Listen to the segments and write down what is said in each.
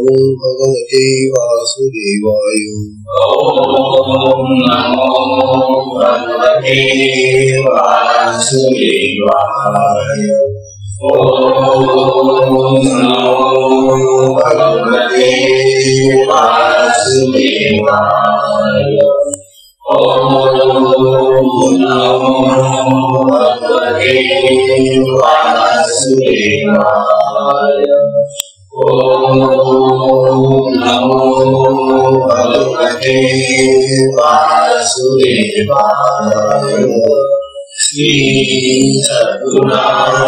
नमो भगवते वासुदेवाय। ओम नमो भगवते वासुदेवाय। ओम नमो भगवते वासुदेवाय। ओम नमो भगवते वासुदेवाय। ओम नमो भगवते वासुदेवाय। श्री सद्गुरुनाथ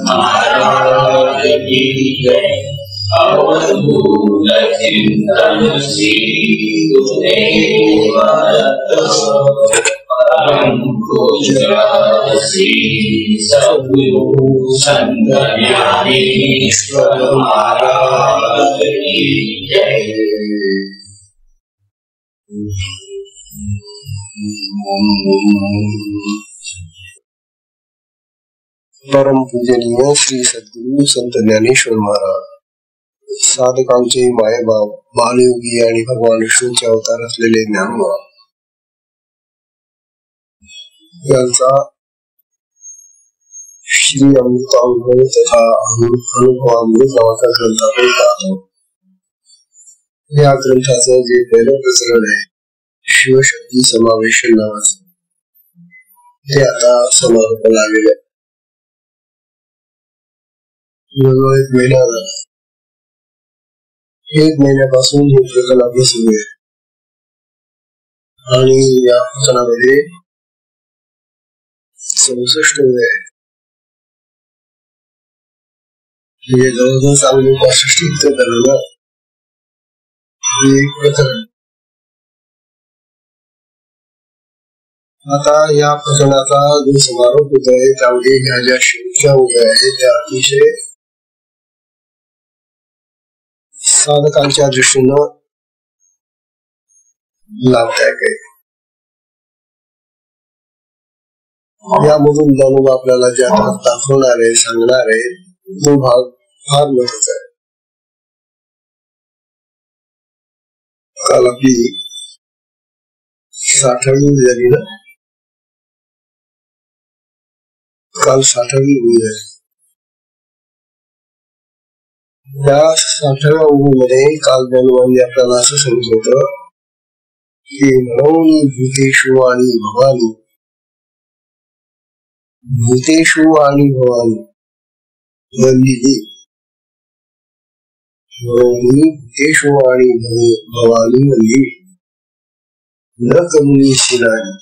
महाराज की जय। अवधूत चिंतन श्री गुरुदेव दत्त। परम पूज्य श्री सद्गुरु संत ज्ञानेश्वर महाराज की जय। परम पूजनीय श्री सद्गुरु संत ज्ञानेश्वर महाराज साधकांचे मायबाप बालयोगी आणि भगवान विष्णूंचे अवतार असलेले ज्ञानोबा यांचा श्री अमृतानुभव तथा अनुभवामृत नावाचा ग्रंथ आपण पाहतो। या ग्रंथाचं जे पहिलं प्रकरण आहे शिवशक्ती समावेशन नावाचं ते आता समारोपाला आलेलं आहे। जवळ 1 महिना झाला। 1 महिन्यापासून हे प्रकरण आपलं सुरू आहे आणि या प्रकरणामध्ये 64 वेळ आहे। म्हणजे जवळजवळ चांगली 65 झालं हे एक प्रकरण। आता या प्रकरणाचा जो समारोप होत आहे त्यामध्ये ह्या ज्या शेवटच्या उभ्या आहेत त्या अतिशय साधकांच्या दृष्टीनं लाभदायक आहे। यामधून ज्ञानोबा आपल्याला जे आता दाखवणार आहे सांगणार आहे तो भाग फार महत्वाचा आहे। काल आपली 60वी झाली ना, काल 60वी उभी आहे। या 60व्या उभीमध्ये काल ज्ञानोबांनी आपल्याला असं सांगितलं होतं की मनोनी भूतेषु आणि भवानी, भूतेषु आणि भवानी वंदिनी, मनोनी भूतेषु आणि भवानी वंदिनी, न करुणी सेनानी,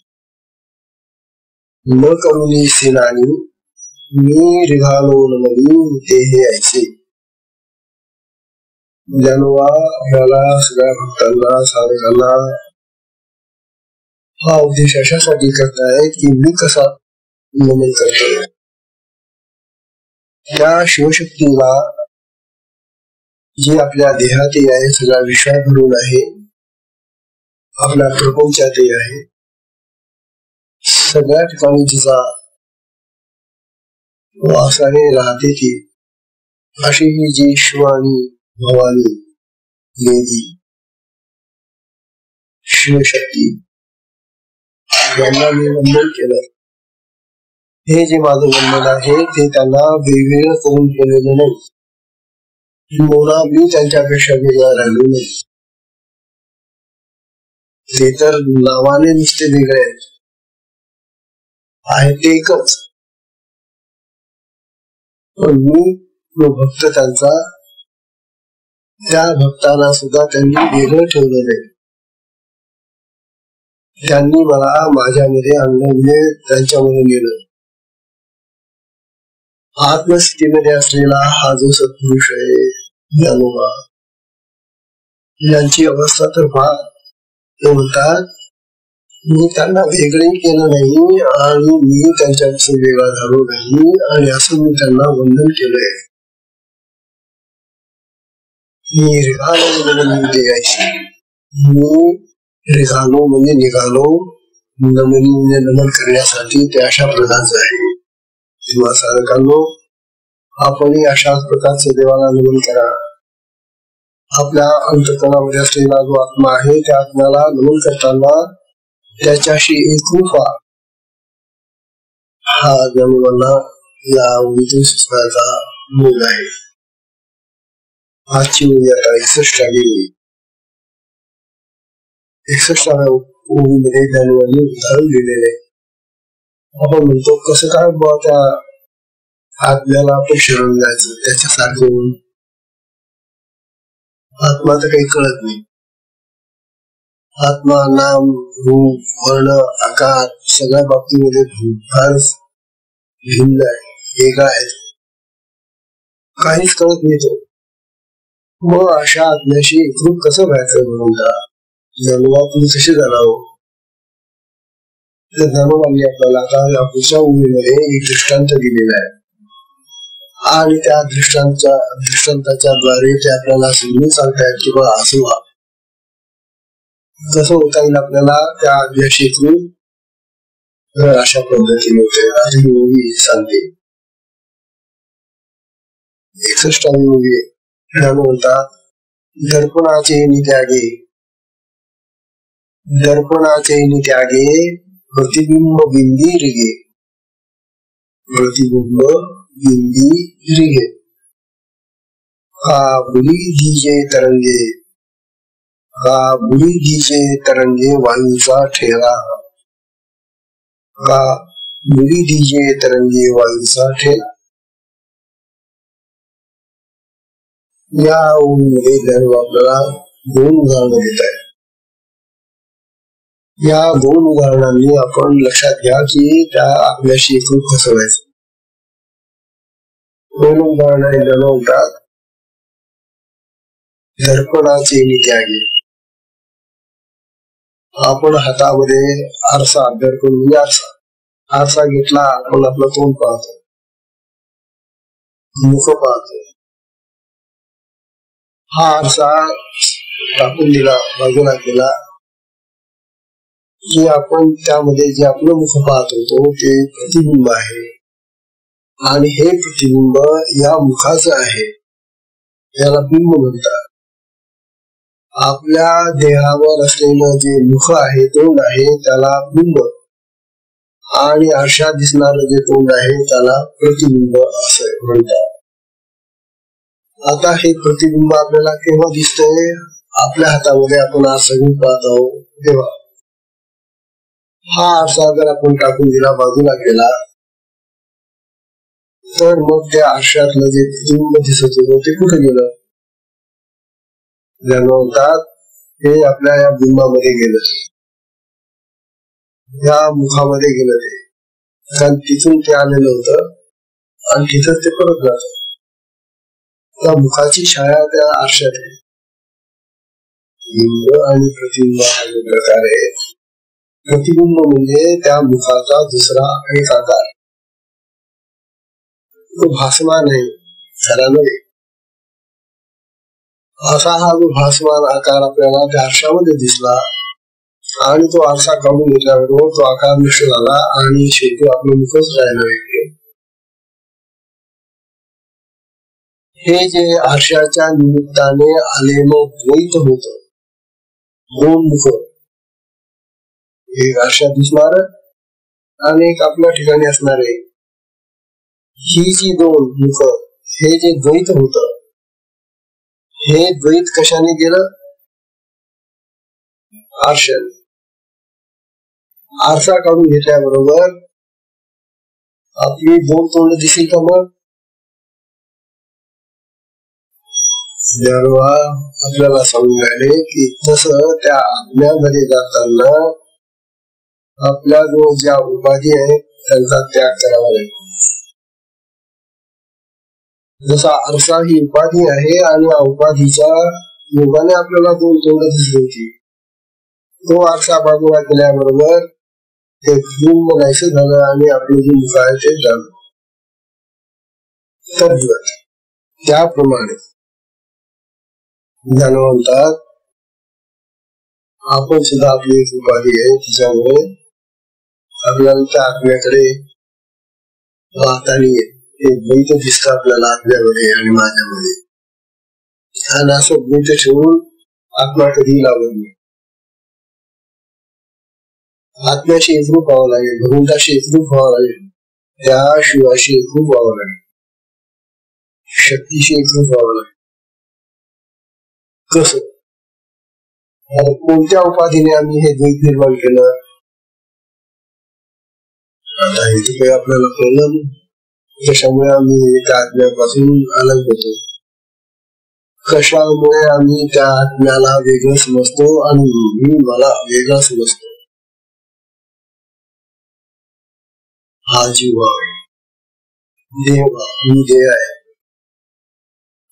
न करुणी सेनानी, मी रिघालो नमनी ते हे ऐसे। ज्ञानोबा आपल्याला सगळ्या भक्तांना साधकांना हा उपदेश अशासाठी करताय की मी कसा नमन करतोय। त्या शिवशक्तीला जी आपल्या देहातही आहे, सगळ्या विश्वात भरून आहे, आपल्या प्रपंचातही आहे, सगळ्या ठिकाणी तिचा वासाने राहते ती अशी ही जी शिवानी भवानी देवी शिवशक्ती यांना मी वंदन केलं। हे जे माझं वंदन आहे ते त्यांना वेगवेगळं करून केलेलं नाही, मी त्यांच्यापेक्षा वेगळा राहिलो नाही। ते तर नावाने नुसते वेगळे आहे ते एकच, पण मी भक्त त्यांचा, त्या भक्तांना सुद्धा त्यांनी वेगळं ठेवलं नाही। त्यांनी मला माझ्यामध्ये आणलं, म्हणजे त्यांच्यामध्ये नेलं। आत्मस्थितीमध्ये असलेला हा जो सत्पुरुष आहे ज्ञानोबा, यांची अवस्था तर पहा। ते म्हणतात मी त्यांना वेगळंही केलं नाही आणि मी त्यांच्यापासून वेगळा झालो नाही, आणि असं मी त्यांना वंदन केलंय। मी रिघालो द्यायची, मी रिघालो म्हणजे निघालो, नमनी म्हणजे नमन करण्यासाठी ते अशा प्रकारचं आहे। तेव्हा साधकांनो आपणही अशाच प्रकारचं देवाला नमन करा। आपल्या अंतःकरणामध्ये असलेला जो आत्मा आहे त्या आत्म्याला नमन करताना त्याच्याशी एकरूप व्हा, हा ज्ञानोबांना या ओळीतून सुचण्याचा मूळ आहे. आजची ओळी आता 61वी 61व्या ओळीमध्ये ज्ञानोबांनी उदाहरण दिलेले. आपण म्हणतो कसं काय बुवा त्या आत्म्याला आपण शरण जायचं, त्याच्यासारखं होऊन. आत्मा तर काही कळत नाही. आत्मा नाम रूप वर्ण आकार सगळ्या बाबतीमध्ये फारच भिन्न आहे, वेगळा आहे, काहीच कळत नाही तो. मग अशा आत्म्याशी एकरूप कसं व्हायचं म्हणून ज्ञानोबा तुम्ही कसे जाणावं. तर ज्ञानोबांनी आपल्याला आता या पुढच्या ओळीमध्ये एक दृष्टांत दिलेला आहे आणि त्या दृष्टांताच्या द्वारे ते आपल्याला समजून सांगतायत की बा असं व्हा. कसं होता येईल आपल्याला त्या आज्ञाशी अशा पद्धतीने होते सांगते. 61वी ओळी म्हणतात दर्पणाचे त्यागे प्रतिबिंब बिंबी रिगे हा बुली तरंगे वायूचा ठेला या ओळीमध्ये ज्ञानोबा आपल्याला 2 उदाहरणं देत आहे. या 2 उदाहरणांनी आपण लक्षात घ्या की त्या आपल्याशी एकरूप कसं व्हायचं. 2 उदाहरणाने जाणवतात. दर्पणाचे त्यागे. आपण हातामध्ये आरसा, दर्पण म्हणजे आरसा घेतला, आपण आपलं तोंड पाहतो, मुख पाहतो. हा आरसा टाकून दिला, बाजूला केला की आपण त्यामध्ये जे आपलं मुख पाहत होतो ते प्रतिबिंब आहे आणि हे प्रतिबिंब या मुखाचं आहे, याला बिंब म्हणतात. आपल्या देहावर असलेलं जे मुख आहे, तोंड आहे, त्याला बिंब आणि आरशात दिसणारं जे तोंड आहे त्याला प्रतिबिंब असं म्हणतात. आता हे प्रतिबिंब आपल्याला केव्हा दिसतंय? आपल्या हातामध्ये आपण आरसा घेऊन पाहत आहोत तेव्हा. हा आरसा जर आपण टाकून दिला, बाजूला केला, तर मग त्या आरशातलं जे प्रतिबिंब दिसत होतं ते कुठे गेलं? म्हणतात हे आपल्या या बिंबामध्ये गेलं, या मुखामध्ये गेलं ते, कारण तिथून ते आलेलं होतं आणि तिथं ते परत जात. त्या मुखाची छाया त्या आरशात आहे. बिंब आणि प्रतिबिंब हा जो प्रकार आहे, प्रतिबिंब म्हणजे त्या मुखाचा दुसरा एक आकार, तो भासमान आहे, खरा नव्हे. असा हा जो भासमान आकार आपल्याला त्या आरशामध्ये दिसला आणि तो आरसा काढून घेतल्याबरोबर तो आकार नष्ट झाला आणि शेवटी आपलं मुखच राहिलं वेगळे. हे जे आरशाच्या निमित्ताने आलेलं द्वैत होत, 2 मुख, एक आरशात दिसणार आणि एक आपल्या ठिकाणी असणार आहे, ही जी 2 मुख, हे जे द्वैत होत, हे द्वैत कशाने गेलं? आरशाने. आरसा काढून घेतल्याबरोबर आपली 2 तोंड दिसेल का? मग आपल्याला सांगून राहिले की तसं त्या आज्ञामध्ये जाताना आपल्या ज्या उपाधी आहेत त्यांचा त्याग करावा लागतो. जसा आरसा ही उपाधी आहे आणि या उपाधीच्या योगाने आपल्याला 2 तोंड दिसली होती, तो आरसा बाजूला केल्याबरोबर ते बिंब नाहीसं झालं आणि आपले जे मुख आहे ते झालं. तर त्याप्रमाणे म्हणतात आपण सुद्धा आपली एक उपाधी आहे, तिच्यामुळे आपल्याला त्या आत्म्याकडे पाहताना एक द्वैत दिसतं आपल्याला आत्म्यामध्ये आणि माझ्यामध्ये. आणि असं गृहीत ठेवून आत्मा कधी लावत नाही. आत्म्याशी एकरूप व्हावं लागेल, भगवंताशी एकरूप व्हावं लागेल, त्या शिवाशी एकरूप व्हावं लागेल, शक्तीशी एकरूप व्हावं लागेल. कसं? कोणत्या उपाधीने आम्ही हे द्वैत निर्माण केलं? आता इथे काही आपल्याला कळलं नाही. त्याच्यामुळे आम्ही त्या आत्म्यापासून अलग होतो. कशामुळे आम्ही त्या आत्म्याला वेगळं समजतो आणि मी मला वेगळा समजतो. हा जीव आहे, देव, मी देह आहे.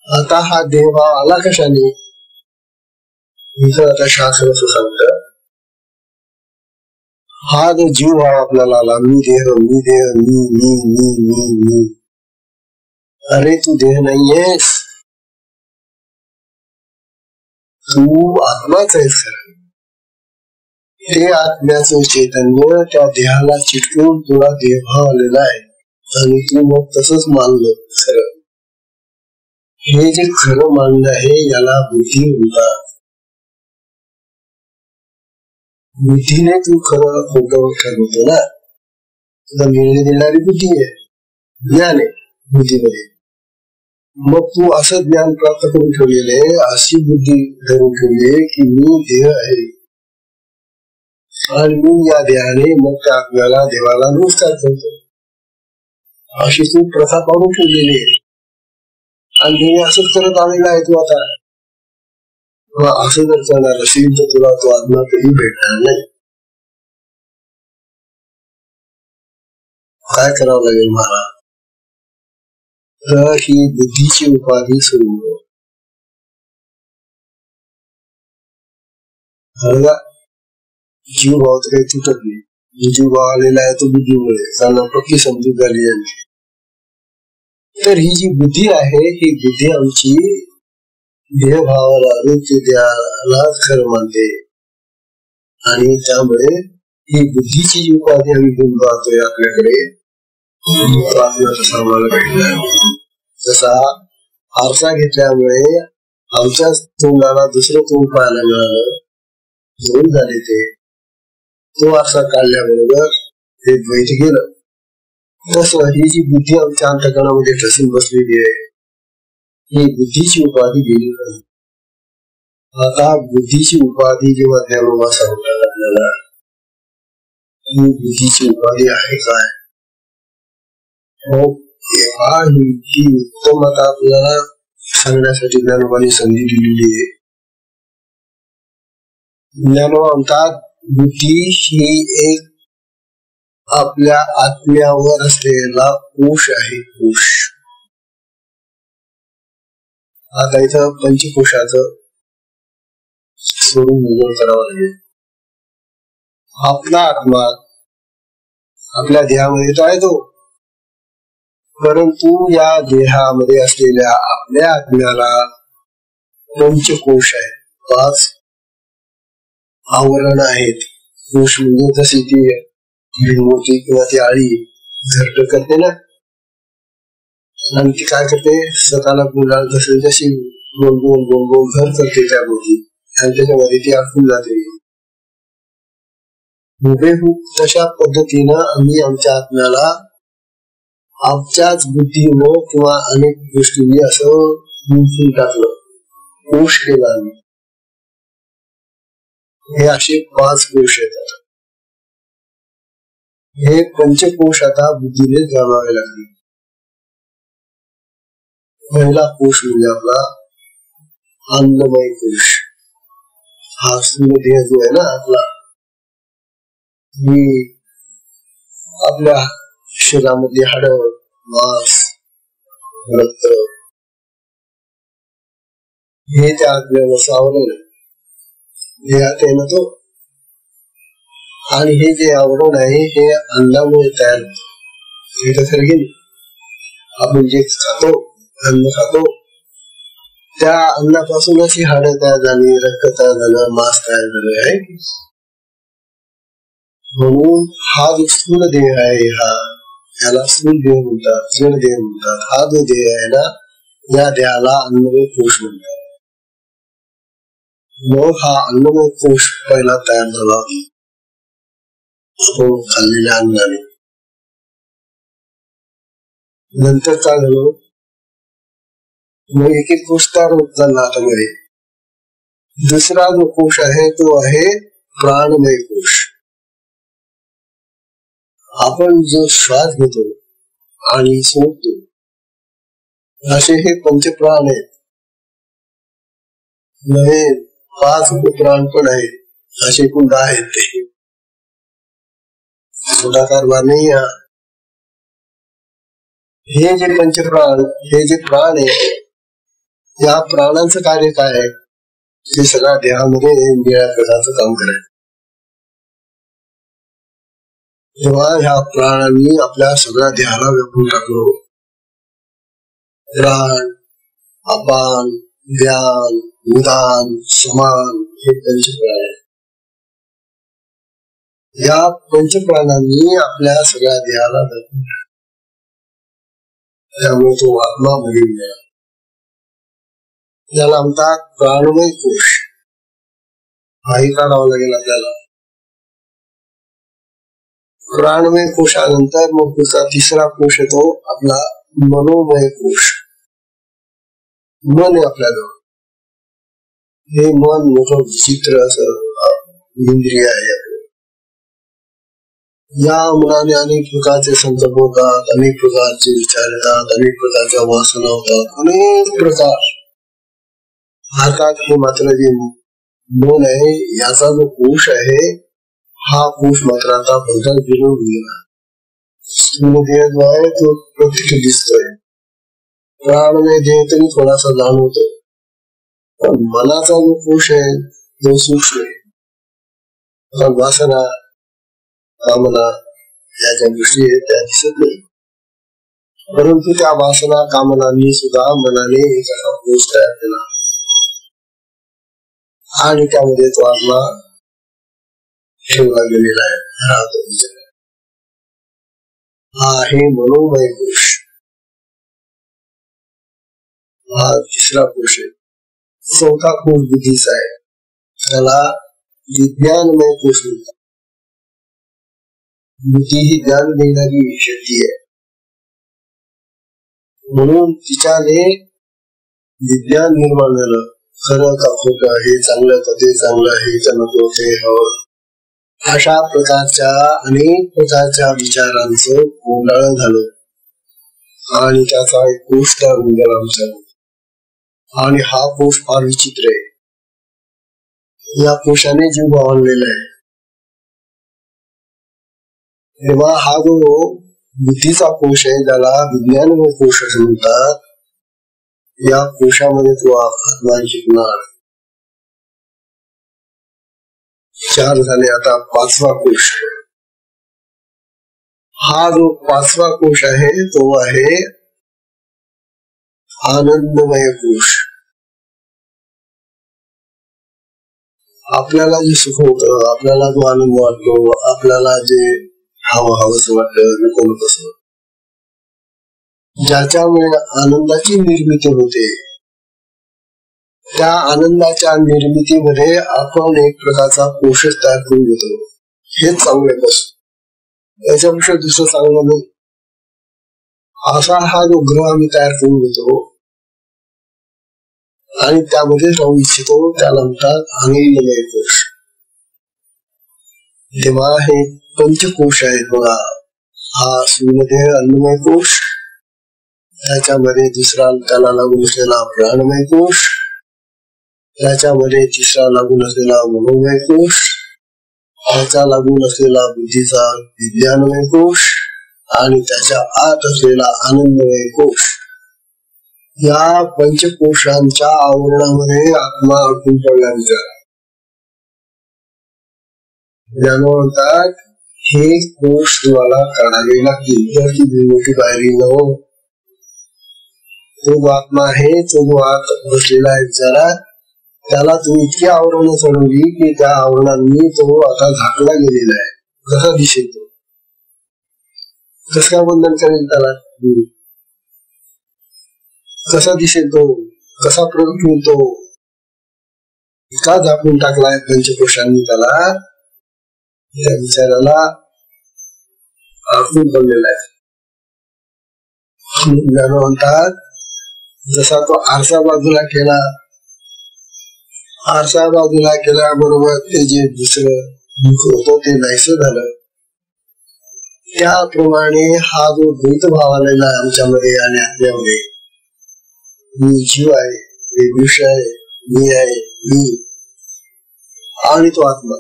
आता हा देव आला कशाने? इथं आता शास्त्र असं सांगतं, हा जो जीव हा आपल्याला आला, मी देह, मी देह, मी मी मी मी मी. अरे तू देह नाहीयेस, तू आत्माच आहेस. ते आत्म्याचं चैतन्य त्या देहाला चिटकून तुला देहभाव आलेला आहे आणि तू मग तसंच मानलं खरं. हे जे खरं मानलं आहे याला बुद्धी म्हणतात. बुद्धीने तू खरं खोटं ठरवतो ना, तुला निर्णय देणारी बुद्धी आहे, ज्ञान आहे बुद्धीमध्ये. मग तू असं ज्ञान प्राप्त करून ठेवलेले, अशी बुद्धी धरून ठेवली की मी देह आहे आणि मी या देहाने मग त्या आत्म्याला देवाला नमस्कार करतो, अशी तू प्रथा पाडून ठेवलेली आहे. आणि हे असंच करत आलेला आहे तू. आता असं जर चालणार असेल तर तुला तो आत्मा कधी भेटणार नाही. काय करावं लागेल मला? तर ही बुद्धीची उपाधी सोडून जीव भाव तर काही तुटत नाही. जीव भाव आलेला आहे तो बुद्धीमुळे, त्यांना पक्की समजूत झाली आहे. तर ही जी बुद्धी आहे, ही बुद्धी आमची देहभावाला रूप द्यायला खरं मानते आणि त्यामुळे ही बुद्धीची जी उपाधी आम्ही घेऊन पाहतोय आपल्याकडे, आम्हाला भेटला. जसा आरसा घेतल्यामुळे आमच्या तोंडाला दुसरं तोंड पाहायला मिळालं, जोड झाले ते, तो आरसा काढल्याबरोबर ते द्वैत गेलं. तसं ही जी बुद्धी आमच्या अंतःकरणामध्ये ठसून बसलेली आहे, ही बुद्धीची उपाधी गेली नाही. आता बुद्धीची उपाधी जेव्हा ज्ञानोबा सांगतात आपल्याला, ही बुद्धीची उपाधी आहे काय? ही उत्तम आता आपल्याला सांगण्यासाठी ज्ञानोबाने संधी दिलेली आहे. ज्ञानोबा म्हणतात, बुद्धी ही एक आपल्या आत्म्यावर असलेला कोश आहे, कोश. आता इथं पंचकोशाचं सोडून निवड करावं लागेल. आपला आत्मा आपल्या देहामध्ये तो आहे तो, परंतु या देहामध्ये असलेल्या आपल्या आत्म्याला पंचकोश आहे, 5 आवरण आहेत. कोश म्हणजे जशी ती मोठी किंवा ती आळी घरट करते ना, आणि ती काय करते, स्वतःला गुलाल जशी गोल गोल गोल गोल घर करते त्या गोष्टी, आणि त्याच्यामध्ये ती अडकून जाते. तशा पद्धतीनं आम्ही आमच्या आत्म्याला आमच्याच बुद्धीनं किंवा अनेक गोष्टींनी असं गुंफून टाकलं, कोश केला. हे असे 5 कोश येतात. हे पंचकोश आता बुद्धीने जाणावे लागले. पहिला कोश म्हणजे आपला अन्नमय कोश. हा स्थूल देह जो आहे ना आपला, आपल्या शरीरामध्ये हाड, मांस, रक्त हे त्या आत्म्यावर आवरण देहात आहे ना तो. आणि हे जे आवरण आहे हे अन्नामुळे तयार होतं. आपण जे खातो, अन्न खातो, त्या अन्नापासूनच ही हाड तयार झाली, रक्त तयार झालं, मांस तयार झालं आहे. म्हणून हा जो स्थूल देह आहे, याला स्थूल देह म्हणतात, जड देह म्हणतात. हा जो देह आहे ना, या देहाला अन्नमय कोश म्हणतात. मग हा अन्नमय कोश पहिला तयार झाला आपण खाल्लेल्या अन्नाने. नंतर काय झालं, मग एक एक कोश तयार होत चालला आता मध्ये. दुसरा जो कोश आहे तो आहे प्राणमय कोश. आपण जो श्वास घेतो आणि सोडतो असे हे पंचप्राण आहेत. नवे 5 उपप्राण पण आहेत, असे एकूण 10 आहेत. ते छोटा कारभार नाही. हे जे पंचप्राण, हे जे प्राण आहे, या प्राणांचं कार्य काय आहे, ते सगळ्या देहामध्ये निळ्या प्रकारचं काम करायचं. जेव्हा ह्या प्राणांनी आपल्या सगळ्या देहाला व्यापून टाकलो, प्राण, अपान, व्यान, उदान, समान हे पंचप्राण आहे. या पंचप्राणांनी आपल्या सगळ्या देहाला व्यापून टाकलो. त्यामुळे तो आत्मा मधील मिळाला. त्याला म्हणतात प्राणमय कोश. हाही काढावा लागेल आपल्याला. प्राणमय कोशानंतर मग पुढचा तिसरा कोश येतो आपला मनोमय कोश. मन आहे आपल्याजवळ. हे मन मोठं विचित्र असं इंद्रिय आहे. या मनाने अनेक प्रकारचे संकल्प होतात, अनेक प्रकारचे विचार येतात, अनेक प्रकारच्या वासना होतात, अनेक प्रकार. अर्थात हे मात्र जे मन आहे याचा जो कोश आहे, हा कोश मात्र आता भरगत गिरून गेला. स्थूल देह जो आहे तो प्रत्यक्ष दिसतोय, प्राणमय देह तरी थोडासा जाणवतो, पण मनाचा जो कोश आहे तो सूक्ष्म आहे. वासना, कामना या ज्या गोष्टी आहेत त्या दिसत नाही, परंतु त्या वासना कामनांनी सुद्धा मनाने एक असा कोश तयार केला आणि त्यामध्ये तो आत्मा ठेवला गेलेला आहे. हा आहे मनोमय कोश. हा तिसरा कोश आहे. चौथा कोश बुद्धीचा आहे, त्याला विज्ञानमय कोश म्हणतात. बुद्धी ही ज्ञान देणारी शक्ती आहे, म्हणून तिच्याने विज्ञान निर्माण झालं. खरं का खोटं, हे चांगलं का ते चांगलं, हे नको ते हवं, अशा प्रकारच्या अनेक प्रकारच्या विचारांचं गोंधळ झालं आणि त्याचा एक कोश तयार होऊन गेला विचार. आणि हा कोश फार विचित्र आहे. या कोशाने जीव बांधलेला आहे. तेव्हा हा जो बुद्धीचा कोश आहे त्याला विज्ञानमय कोश असं म्हणतात. या कोशामध्ये तो आत्मा शिकणार. 4 झाले, आता 5वा कोश. हा जो 5वा कोश आहे तो आहे आनंदमय कोश. आपल्याला जे सुख होतं, आपल्याला जो आनंद वाटतो, आपल्याला जे हवंसं वाटतं, नको तसं, ज्याच्यामुळे आनंदाची निर्मिती होते, त्या आनंदाच्या निर्मितीमध्ये आपण एक प्रकारचा कोश तयार करून घेतो. हेच चांगलं कसं, याच्यापेक्षा दुसरं चांगलं नाही, असा हा जो ग्रह आम्ही तयार करून घेतो आणि त्यामध्ये राहू इच्छितो, त्याला म्हणतात आनंदमय कोश. तेव्हा हे पंचकोश आहेत बघा. हा सूर्यदेह अन्नमय कोश, त्याच्यामध्ये दुसरा त्याला लागून असलेला प्राणमय कोश, त्याच्यामध्ये तिसरा लागून असलेला मनोमय कोश, त्याच्या लागून असलेला बुद्धीचा विज्ञानमय कोश आणि त्याच्या आत असलेला आनंदमय कोश. या पंचकोशांच्या आवरणामध्ये आत्मा अडकून पडला विचार. म्हणतात हे कोश तुम्हाला काढावे लागतील. जर ती मोठी पायरी न हो, तो जो आत्मा आहे तो जो आत बसलेला आहे विचारा, त्याला तुम्ही इतकी आवरण चढवली की त्या आवरणांनी तो आता झाकला गेलेला आहे. कसा दिसेल तो, कसं काय बंधन करेल त्याला, कसा दिसेल तो, कसा प्रगट होईल तो, इतका झाकून टाकलाय पंचकोशांनी त्याला, त्या विचाराला अडकून पडलेला आहे. म्हणतात जसा तो आरसा बाजूला केला, आरसा बाजूला केल्याबरोबर ते जे दुसरं दुःख होतं ते नाहीसं झालं, त्याप्रमाणे हा जो द्वैत भाव आलेला आमच्यामध्ये आणि आपल्यामध्ये, मी जीव आहे, हे विषय आहे, मी आहे, मी आणि तो आत्मा,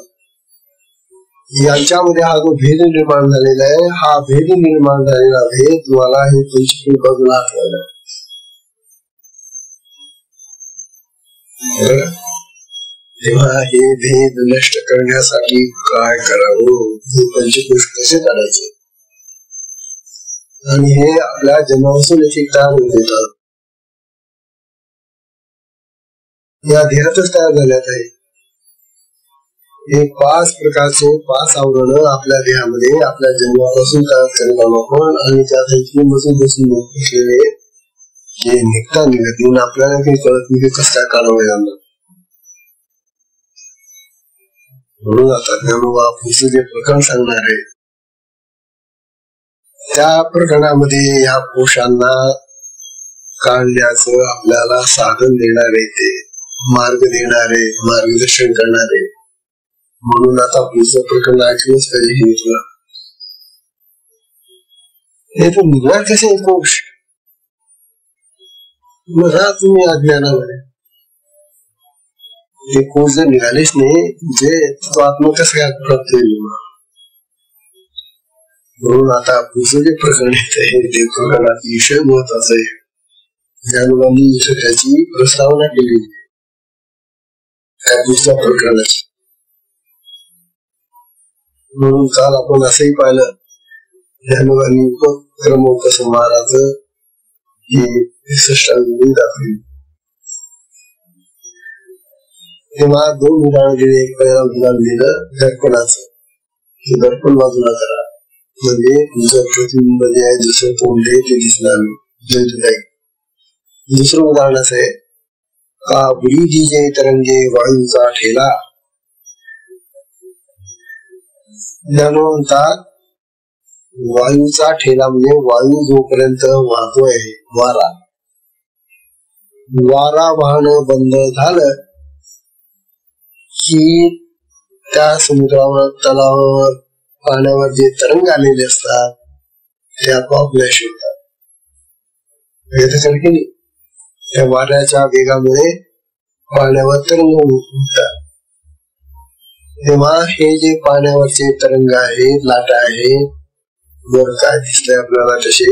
यांच्यामध्ये हा जो भेद निर्माण झालेला आहे, हा भेद निर्माण झालेला भेद मला हे पंचभूत बाजूला आठवलं. तेव्हा हे भेद नष्ट करण्यासाठी काय करावं, हे पंचकोश कसे काढायचे, आणि हे आपल्या जन्मापासून एक तयार होत येतात, या देहातच तयार झाल्यात आहे. हे 5 प्रकारचे 5 आवरण आपल्या देहामध्ये आपल्या जन्मापासून तयार करत आपण, आणि त्यापैकी बसून बसलेले हे निघता निघत येऊन आपल्याला काही कळत नाही कसं काय काढावं यांना. म्हणून आता ज्ञानोबा पुढचं जे प्रकरण सांगणार आहे त्या प्रकरणामध्ये या कोशांना काढण्याचं आपल्याला साधन देणारे, ते मार्ग देणारे, मार्गदर्शन करणारे. म्हणून आता पुढचं प्रकरण ऐकलंच पाहिजे. तुला हे तर निघणार कसे कोश, मग राहा तुम्ही अज्ञानामध्ये. हे कोश जर निघालेच नाही जे तो आत्मा कसं काय प्राप्त होईल. म्हणून आता पुढचं जे प्रकरण आहे ते प्रकरण अतिशय महत्वाचं आहे. ज्ञानोबांनी त्याची प्रस्तावना केली त्या पुढच्या प्रकरणाची. म्हणून काल आपण असंही पाहिलं, ज्ञानोबांनी उपक्रम उपसंहाराच हे 61 दाखवली. तेव्हा 2 उदाहरण दिले. एक पहिला उदाहरण दिलं दर्पणाचं, हे दर्पण बाजूला करा म्हणजे तुमचं प्रतिबिंब जे आहे दुसरं तोंड ते दिसणार नाही. दुसरं उदाहरण असं आहे का बुडी जी तरंगे वायूचा ठेला. म्हणतात वायूचा ठेला म्हणजे वायू जोपर्यंत वाहतोय, वारा वाहन बंद झालं की त्या समुद्रावर, तलावावर, पाण्यावर जे तरंग आलेले असतात ते आपोआप नष्ट होतात. त्याच्यासारखे नाही, त्या वाऱ्याच्या वेगामुळे पाण्यावर तरंग उठतात. तेव्हा हे जे पाण्यावरचे तरंग आहेत, लाटा आहेत, वर काय दिसतंय आपल्याला तसे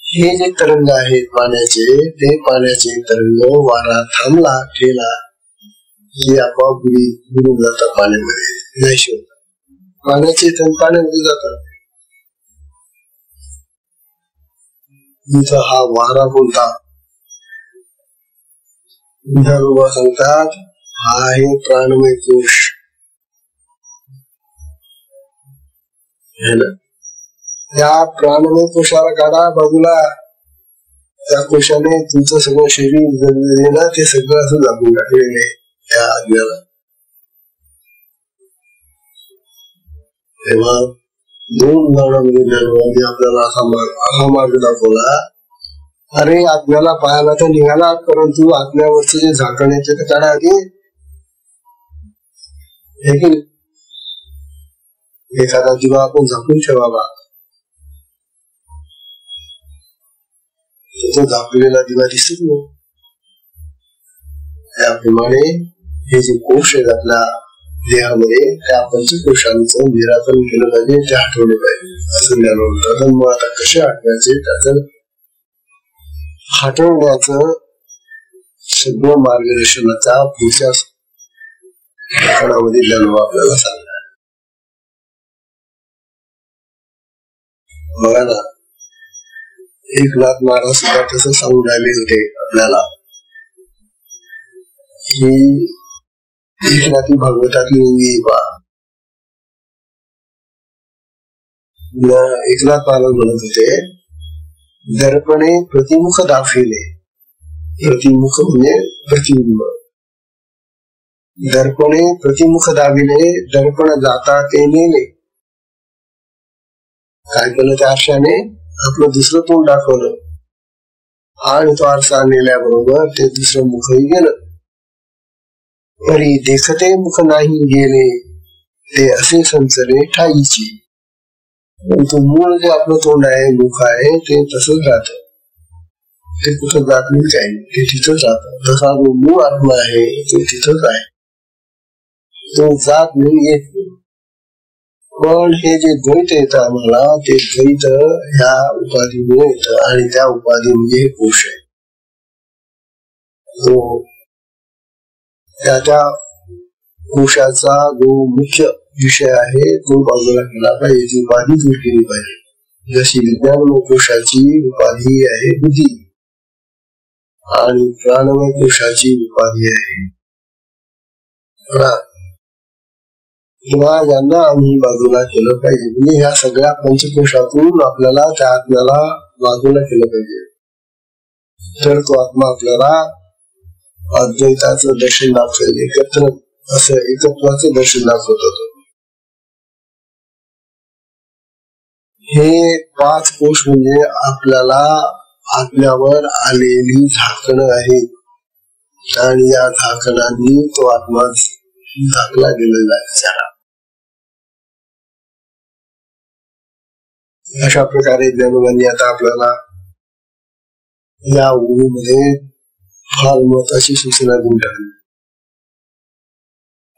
हे जे तरंग आहेत पाण्याचे, ते पाण्याचे तरंग वारा थांबला ठेला हे आपोआप बुडून जातात पाण्यामध्ये, नाहीशी होतात. पाण्याचे तरंग पाण्यामध्ये जातात. इथं हा वारा बोलता सांगतात हा आहे प्राणमय कोश. या प्राणमय कोशाला काढा बाजूला. त्या कोशाने तुमचं सगळं शरीर जगलेलं ते सगळं असं जागून टाकलेलं आहे त्या अज्ञाला. तेव्हा 2 उदाहरणामध्ये आपल्याला असा मार्ग दाखवला. अरे आत्म्याला पायाला तर निघाला, परंतु आत्म्यावरचं जे झाकण आहे ते काढा आधी. एखादा दिवा आपण झाकून ठेवावा, तो झाकलेला दिवा दिसत नाही. त्याप्रमाणे हे जे कोश आहेत आपल्या देहामध्ये, त्या पंचकोशांचं निराकरण केलं पाहिजे, ते हटवले पाहिजे असं ज्ञान म्हणतात. मग आता कसे हटवायचे, त्याचं हटवण्याचं सगळं मार्गदर्शनाचा पुढच्या प्रकरणामध्ये ज्ञानोबा आपल्याला सांगणार. बघा ना, एकनाथ महाराज सुद्धा तसं सांगून आले होते आपल्याला की एकनाथी भागवतातली ओवी एकनाथ महाराज म्हणत होते, दर्पणे प्रतिमुख दाखविले प्रतिमुख म्हणजे प्रतिबिंब. दर्पणे प्रतिमुख दाविले, दर्पण जाता ते नेले. काय केलं त्या आरशाने? आपलं दुसरं तोंड दाखवलं आणि तो आरसा नेल्याबरोबर ते दुसरं मुखही गेलं. परी देखते मुख नाही गेले, ते असे संचले ठाईची. परंतु मूळ जे आपलं तोंड आहे, मुख आहे, ते तसंच राहत. ते कुठं जात नाही, काही नाही, ते तिथंच राहत. तसा जो मूळ आत्मा आहे तो तिथंच आहे, तो जात नाही, येत नाही. पण हे जे द्वैत येतं आम्हाला, ते द्वैत ह्या उपाधीमुळे येतं आणि त्या उपाधी म्हणजे हे कोश आहे. तो त्या कोशाचा जो मुख्य विषय आहे तो बाजूला केला पाहिजे, ती उपाधी दूर केली पाहिजे. जशी विज्ञानमय कोशाची उपाधी आहे बुद्धी आणि प्राणमय कोशाची उपाधी आहे प्राण. किंवा यांना आम्ही बाजूला केलं पाहिजे. म्हणजे ह्या सगळ्या पंचकोशातून आपल्याला त्या आत्म्याला बाजूला केलं पाहिजे. तर तो आत्मा आपल्याला अद्वैताचं दर्शन दाखवेल, एकत्र असं एकत्वाचं दर्शन दाखवत होतं. हे 5 कोश म्हणजे आपल्याला आत्म्यावर आलेली झाकणं आहेत आणि या झाकणांनी तो आत्मा झाकला गेलेला आहे. अशा प्रकारे ज्ञानोबांनी आता आपल्याला या ओळीमध्ये फार महत्वाची सूचना देऊन टाकली.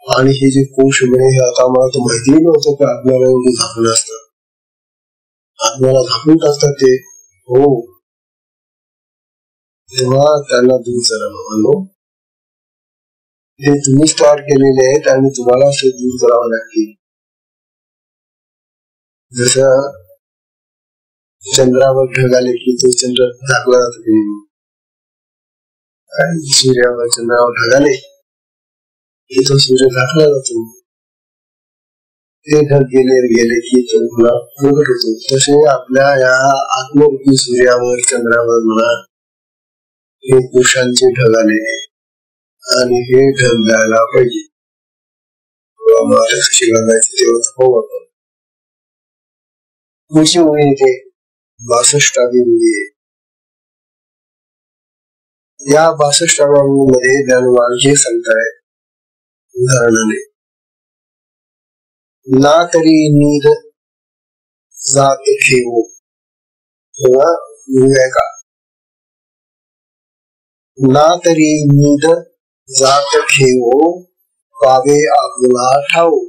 आणि हे जे कोश म्हणे, हे आता मला तर माहितीही नव्हतं की आपल्याला एवढी झाकणं असतात. आपल्याला झाकून टाकतात ते. हो, तेव्हा त्यांना दूर करा बाबांनो. ते तुम्हीच तयार केलेले आहेत आणि तुम्हाला ते दूर करावं लागतील. जसं चंद्रावर ढग आले की तो चंद्र झाकला जातो, सूर्यावर चंद्रावर ढग आले की तो सूर्य झाकला जातो. ते ढग गेले की तो पुन्हा प्रगट होतो. तसे आपल्या या आत्मरूपी सूर्यावर चंद्रावर म्हणा हे पुरुषांचे ढग आलेले आणि हे ढग जायला पाहिजे. कशी घालायची तेव्हा पाहू आपण. पुढची ओळी येते 62वी ओळी. या 62व्या ओळीमध्ये ज्ञानोबा हे सांगताय उदाहरणाने, ना तरी नीद जात ठेवो. का ना तरी नीद जात ठेवो, पावे आपुला ठाऊ.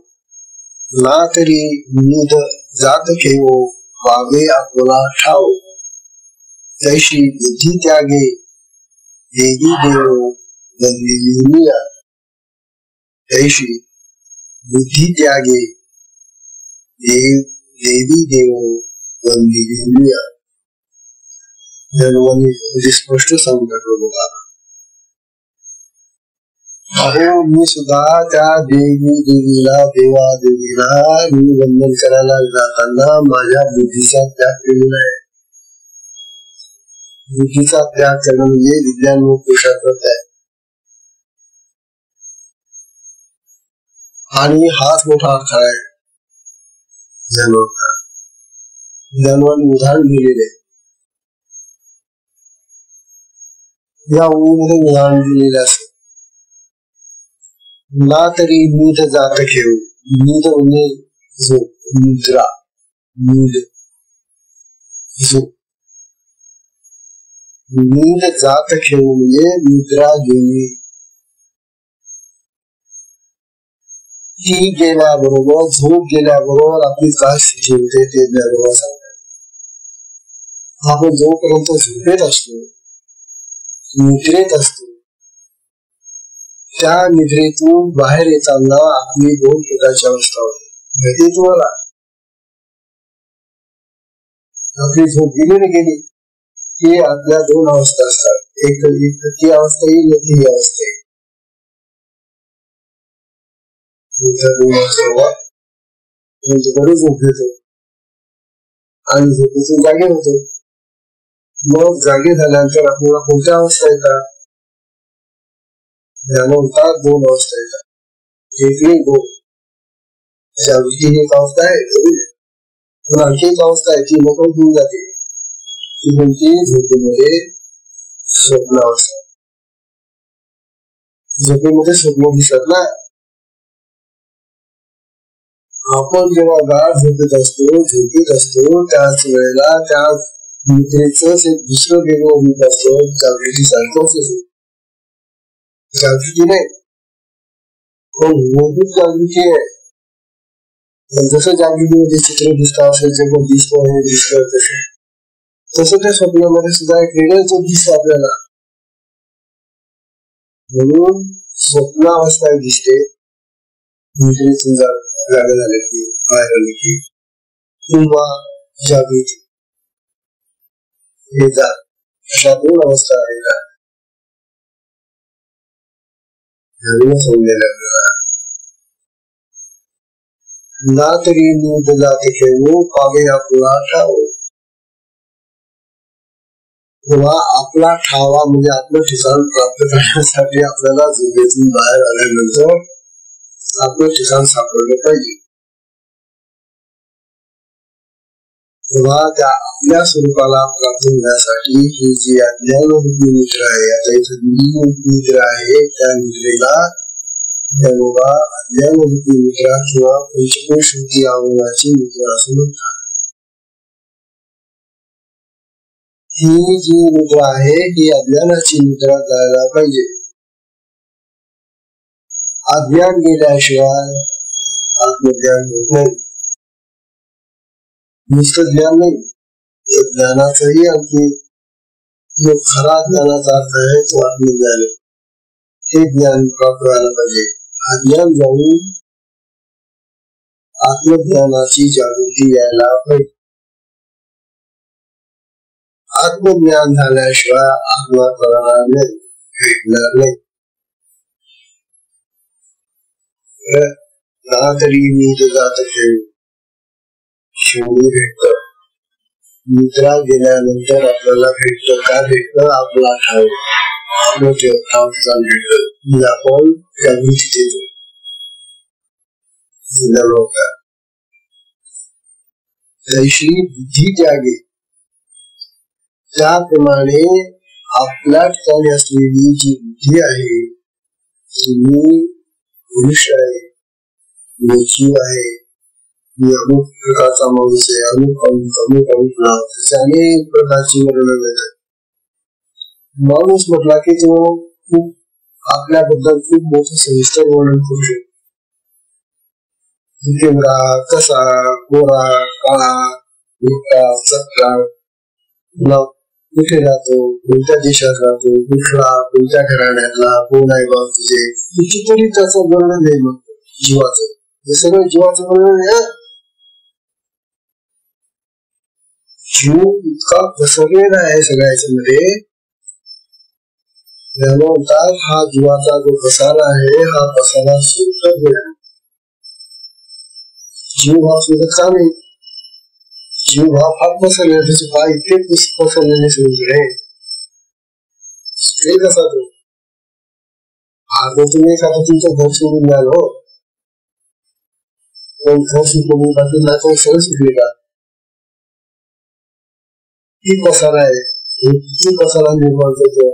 ना तरी नीद जात ठेवो, पावे आपुला ठाऊ. तैशी बुद्धी त्यागे देवी देवो बनलेली. तैशी बुद्धी त्यागे देवी देवो बनलेली. ज्ञानोबांनी स्पष्ट सांगून टाकलं बघा. अहो, मी सुद्धा त्या देवीला देवादेवीला मी वंदन करायला जाताना माझ्या बुद्धीचा त्याग केलेला आहे. बुद्धीचा त्याग करणं म्हणजे विज्ञान पुरुषार्थ आहे. आणि हाच मोठा अर्थ आहे. ज्ञानोबांनी उदाहरण दिलेले. या ओळीमध्ये उदाहरण दिलेले असते. ना तरी नीद जात ठेव. नीद म्हणजे झोप, निद्रा, नीद, झोप. नीद जात ठेव म्हणजे निद्रा गेली. ती गेल्याबरोबर, झोप गेल्याबरोबर आपली काय स्थिती होते ते ज्ञानोबा सांगतात. आपण जोपर्यंत झोपेत असतो, निद्रेत असतो, त्या निद्रेतून बाहेर येताना आपली 2 प्रकारची अवस्था होते. माहिती तुम्हाला, आपली झोप गेली ना गेली की आपल्या 2 अवस्था असतात. एक ती अवस्था येईल, ही अवस्था येईल. झोप घेतो आणि झोपेतून जागे होतो. मग जागे झाल्यानंतर आपल्याला कोणत्या अवस्था येतात? ज्ञानवंतात दोन अवस्था येतात, एक नाही दोन. जागृती एक अवस्था आहे, पण आणखी एक अवस्था आहे ती मोकळ होऊन जाते, ती कोणती? झोपेमध्ये स्वप्नावस्था. झोपेमध्ये स्वप्न दिसत ना. आपण जेव्हा गाढ झोपेत असतो त्याच वेळेला त्या निद्रेच एक दुसरं वेगळं रूप असतं, जागृती सारखंच असतं. जागृती नाही, पण मूलभूत जागृती आहे. जसं जागृतीमध्ये चित्र दिसतं असेल, जग दिसतो हे दिसतं तसं त्या स्वप्नामध्ये सुद्धा एक वेगळंच दिसतं आपल्याला. म्हणून स्वप्नावस्था दिसते, निद्रेतून जागा झाले की बाहेर आले की, किंवा जागृती, हे अशा दोन अवस्था आहेत. समजलेलं आपल्याला. ना तरी नींद जाते खेळू पागे आपला ठाव. तेव्हा आपला ठावा म्हणजे आपलं ठिकाण प्राप्त करण्यासाठी आपल्याला झोपेतून बाहेर आल्यानंतर आपलं ठिकाण सापडलं पाहिजे. तेव्हा त्या आपल्या स्वरूपाला प्राप्त होण्यासाठी ही जी अज्ञानरूपी निद्रा आहे, आता इथं निद्रा आहे, त्या निद्रेला ज्ञानोबा अज्ञानरूपी निद्रा किंवा पंचकोश वृत्ती आवरणाची निद्रा असं म्हणतात. ही जी निद्रा आहे ही अज्ञानाची निद्रा जायला पाहिजे. अज्ञान गेल्याशिवाय आत्मज्ञान होत नाही. नुसतं ज्ञान नाही, ज्ञानाचंही आणखी जो खरा ज्ञानाचा अर्थ आहे तो आत्मज्ञान, हे ज्ञान प्राप्त व्हायला पाहिजे. अज्ञान जाऊन आत्मज्ञानाची जागृती यायला पाहिजे. आत्मज्ञान झाल्याशिवाय आत्मा कळणार नाही, भेटणार नाही. ना तरी नीट जात खेळ शिवणी भेटत. निद्रा गेल्यानंतर आपल्याला भेटत, काय भेटत? आपला ठाव, आपलं ठाव ठिकाण भेटत, म्हणजे आपण जागृतीत येतो. तशी बुद्धी त्यागे, त्याप्रमाणे आपल्या ठिकाणी असलेली जी बुद्धी आहे, मी पुरुष आहे, मी जीव आहे, मी अमुक प्रकारचा माणूस आहे, अमुक नाव, अनेक प्रकारची वर्णन मिळतात. माणूस म्हटला की तो खूप आपल्याबद्दल खूप मोठं सविस्तर वर्णन करू शकतो. कसा, गोरा, काळा, मोठा, सत्ता, कुठे राहतो, कोणत्या देशात राहतो, कुठला, कोणत्या घराण्यातला, कोण आहे बाब तुझे, कितीतरी त्याचं वर्णन आहे. मग जीवाचं हे सगळं जीवाचं वर्णन आहे. जीव इतका पसरलेला आहे सगळ्या याच्यामध्ये, म्हणतात हा जीवाचा जो पसारा आहे हा पसारा सुटत नाही. जीव हा सुटतचा नाही, जीव हा फार पसरलेला, त्याचे पाय इतके पसरलेले सगळे. कसा तो आता तुम्ही एखादं तुमचं घर सोडून द्याल, हो पण घर शिकवून टाकून नाही सगळं शिकले का? ती पसारा आहे, किती पसारा निर्माण करतो.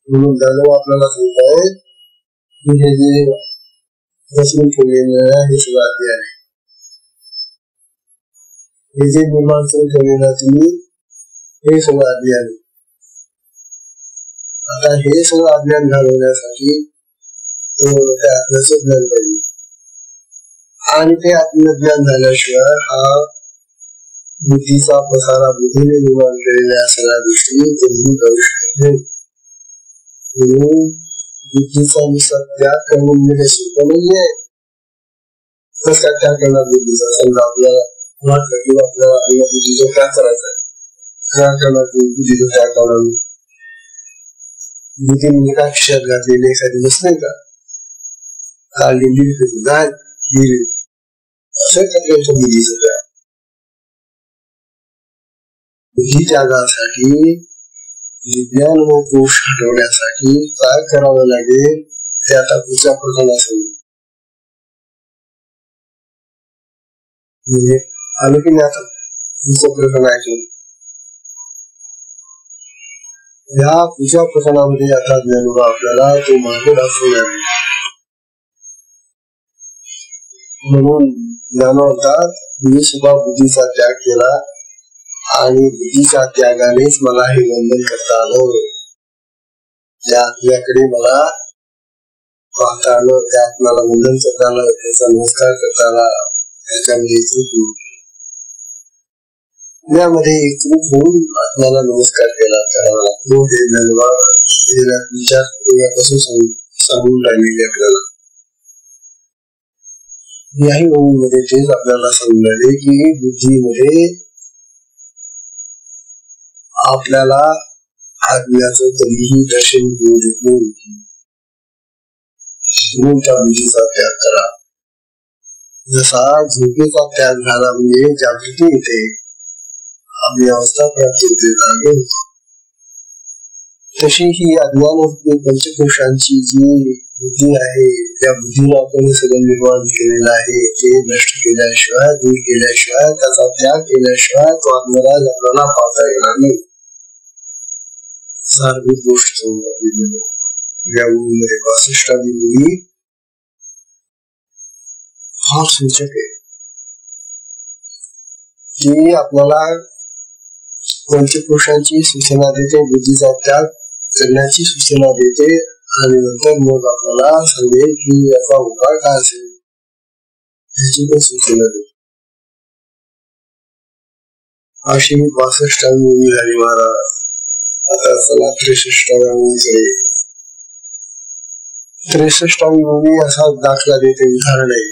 म्हणून दानव आपल्याला सांगताय की हे जे बसून ठेवलेलं आहे हे सगळं आधी आहे. हे जे निर्माण करून ठेवलेलं तुम्ही हे सगळं आधी आहे. आता हे सगळं अज्ञान घालवण्यासाठी त्या आत्म्याचं ज्ञान पाहिजे, आणि ते आत्मज्ञान झाल्याशिवाय हा बुद्धीचा पसारा, बुद्धीने निर्माण केलेल्या सगळ्या गोष्टी कधीही करू शकत नाही. म्हणून बुद्धीचा नुसार त्याग करून म्हणजे सोपं नाहीये. कसा त्याग करणार बुद्धीचा? समजा आपल्याला वाटलं किंवा आपल्याला बुद्धीचा त्याग करायचा आहे, काय करणार बुद्धीचा त्याग करणार? बुद्धीने एका खिशात घातलेली एखादी वस्तू नाही का, काढलेली बुद्धीचं त्याग. बुद्धी त्यागासाठी विज्ञान व कोश हटवण्यासाठी काय करावं लागेल ते आता पुढच्या प्रकरणात सांगू. आलं की नाही आता पुढचं प्रकरण ऐकलं. या पुढच्या प्रकरणामध्ये आता ज्ञानोबा आपल्याला तो मार्ग दाखवला आहे. म्हणून ज्ञानोबात मी सुद्धा बुद्धीचा त्याग केला आणि बुद्धीच्या त्यागानेच मला हे वंदन करता आलं. त्या आत्म्याकडे मला पाहता आलं, त्या आत्म्याला वंदन करता आलं, त्याचा नमस्कार करता आला. त्याच्यामध्ये एकरूप यामध्ये एकरूप होऊन आत्म्याला नमस्कार केला करावा लागतो. हे ज्ञानोबा विचार सांगून राहिलेले आपल्याला. याही ओळीमध्ये तेच आपल्याला सांगून राहिले की बुद्धीमध्ये आपल्याला आत्म्याचं कधीही दर्शन होऊ देत नाही. म्हणून त्या बुद्धीचा त्याग करा. जसा झोपेचा त्याग झाला म्हणजे जागृती येते, आपली अवस्था प्राप्त होते, तशी ही अज्ञान पंचकोशांची जी बुद्धी आहे त्या बुद्धीला आपण सगळं निर्माण केलेलं आहे. ते नष्ट केल्याशिवाय, दूर केल्याशिवाय, त्याचा त्याग केल्याशिवाय तो आत्म्याला जन्माला पाहता येणार नाही. सारभूत गोष्ट या ओळीमध्ये 65वी ओळी हा सूचक आहे की आपल्याला पंचकोशांची सूचना देते, बुद्धीचा त्याग करण्याची सूचना देते आणि नंतर मग आपल्याला सांगेल की याचा उपाय काय असेल याची पण सूचना देते. अशी 65वी ओळी झाली महाराज. आता चला 63व्या ओळीकडे. 63वी ओळी असा दाखला देते, उदाहरण आहे.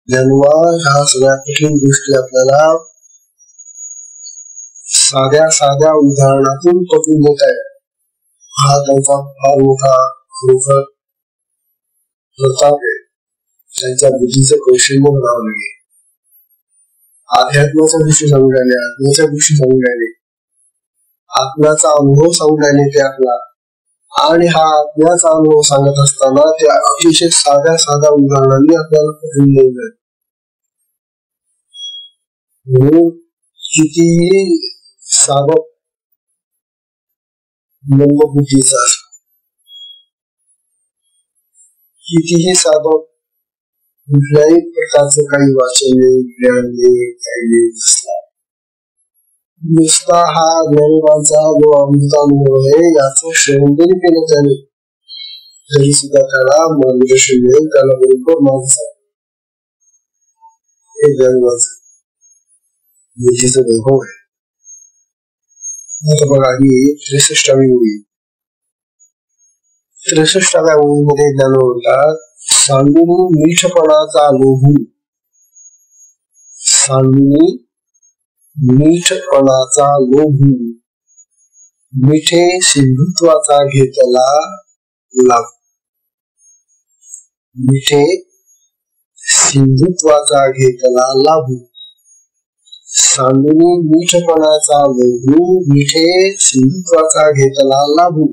ज्ञानोबा ह्या सगळ्या कठीण गोष्टी आपल्याला साध्या साध्या उदाहरणातून पटवून देत आहे. हा त्यांचा फार मोठा खरोखर प्रताप आहे. त्यांच्या बुद्धीचं कौशल्य म्हणावं लागेल. अध्यात्माच्या गोष्टी सांगून राहिले, आत्म्याच्या गोष्टी सांगून राहिले, आत्म्याचा अनुभव सांगून राहिले ते आपला. आणि हा आत्म्याचा अनुभव सांगत असताना त्या अतिशय साध्या साध्या उदाहरणांनी आपल्याला पटवून देत आहेत. म्हणून कितीही साधक मंदबुद्धीचा असला, कितीही साधक कुठल्याही प्रकारचं काही वाचन नाही, ज्ञान नाही, काही नाही असला, नुसता हा ज्ञानोबांचा जो अमृतानुभव आहे याचं श्रवण जरी केलं त्याने तरी सुद्धा त्याला मार्गदर्शन मिळेल, त्याला बरोबर माणसा हे ज्ञानोबाचं बुद्धीचं वैभव आहे. आता बघा ही 63वी ओळी. 63व्या ओळीमध्ये ज्ञानोबा म्हणतात, सांडूनी मीठपणाचा लोभू, सांडूनी मीठपणाचा लोभू, मिठे सिंधुत्वाचा घेतला लाभ. मिठे सिंधुत्वाचा घेतला लाभू, सांडूनी मीठपणाचा लोभू, मिठे सिंधुत्वाचा घेतला लाभू.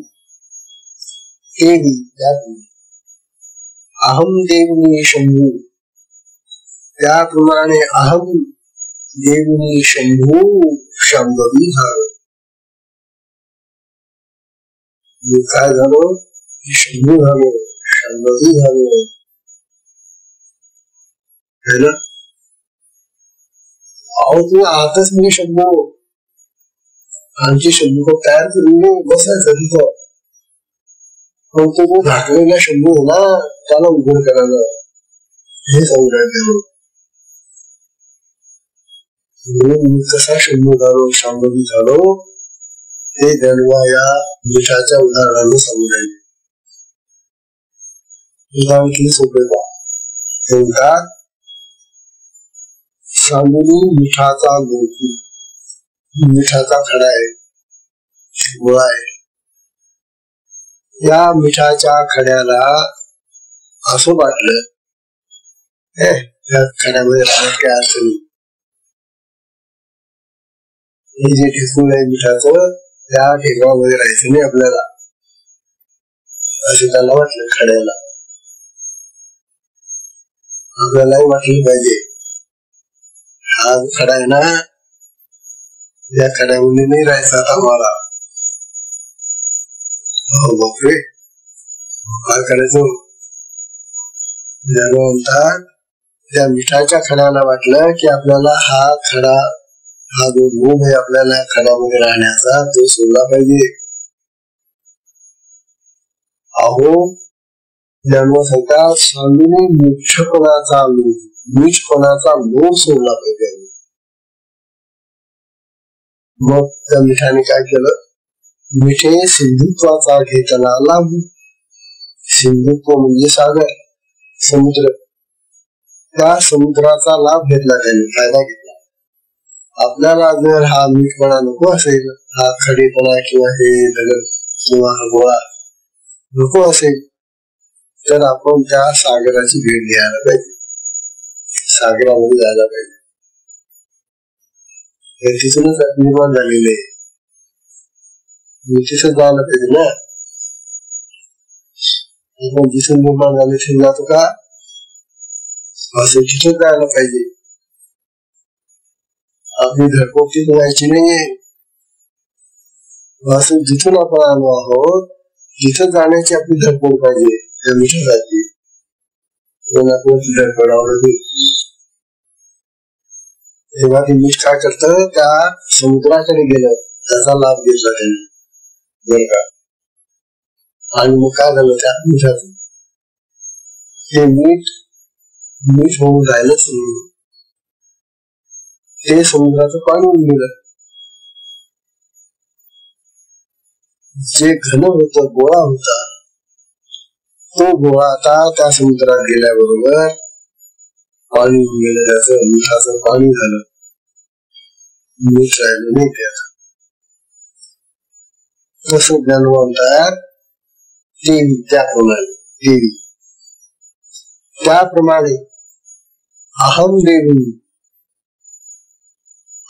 अहम देवनी शंभू, त्याप्रमाणे अहम देवनी शंभू शांभवी झालो. मी काय झालो? शंभू झालो, शांभवी झालो. है ना? अहो तुम्ही आताच मी शंभू, आमची शंभू तयार करून बसायचं तिथं. पण तो घाटलेला शंभू आहे ना, त्याला उघड करायला हे सांगू. मी कसा शंभू झालो, शांभवी झालो हे ज्ञानोबा या मिठाच्या उदाहरणाने सांगू राहिले. उदाहरण किती सोपे बा. हे म्हणतात, सांडूनी मिठाचा लोभू, मिठाचा खडा आहे, गोळा आहे. या मिठाच्या खड्याला असं वाटलं या खड्यामध्ये राहण्यात काय अर्थ नाही. हे जे ठिसूळ आहे मिठाचं त्या ढेगामध्ये राहायचं नाही आपल्याला, असं त्याला वाटलं खड्याला. आपल्यालाही वाटलं पाहिजे हा खडा आहे ना, या खड्यामध्ये नाही राहायचं आता आम्हाला. हो बापरे, काय करायचं. म्हणतात त्या मिठाच्या खड्याला वाटलं की आपल्याला हा खडा, हा जो लोभ आहे आपल्याला खड्यामध्ये राहण्याचा, तो सोडला पाहिजे. अहो ज्ञानोबा सांगतात, स्वामीने मीठपणाचा लोभ सोडला पाहिजे. मग त्या मिठाने काय केलं, मिठे सिंधुत्वाचा घेतला लाभ. सिंधुत्व म्हणजे सागर, समुद्र. त्या समुद्राचा लाभ घेतला त्यांनी, फायदा घेतला. आपल्याला जर हा मीठपणा नको असेल, हा खडेपणा किंवा हे दगड किंवा गोळा नको असेल, तर आपण त्या सागराची भेट घ्यायला पाहिजे, सागरामध्ये जायला पाहिजे. हे तिथूनच निर्माण झालेले, तिथं जायला पाहिजे ना. आपण जिथून निर्माण झाले तिथे जातो का, असं तिथं जायला पाहिजे. आपली धडपड तिथं जायची नाहीये. असं जिथून आपण आलो आहोत तिथं जाण्याची आपली धडपड पाहिजे. त्या मिठासाठी पण आपल्याला धडपड आवडत नाही. तेव्हा ते मीठ काय करतं, त्या समुद्राकडे गेलं, त्याचा लाभ घेतला त्यांनी, बरं का. आणि मग काय झालं त्या मिठाचं, ते मीठ होऊन राहिलंच नाही, ते समुद्राचं पाणी होऊन गेलं. जे घन होत, गोळा होता, तो गोळा आता त्या समुद्रात गेल्याबरोबर पाणी होऊन गेलं, त्याचं मिठाचं पाणी झालं, मीठ राहिलं नाही त्यात. तसं ज्ञानोबा म्हणतात देवी, त्याप्रमाणे अहम देवी,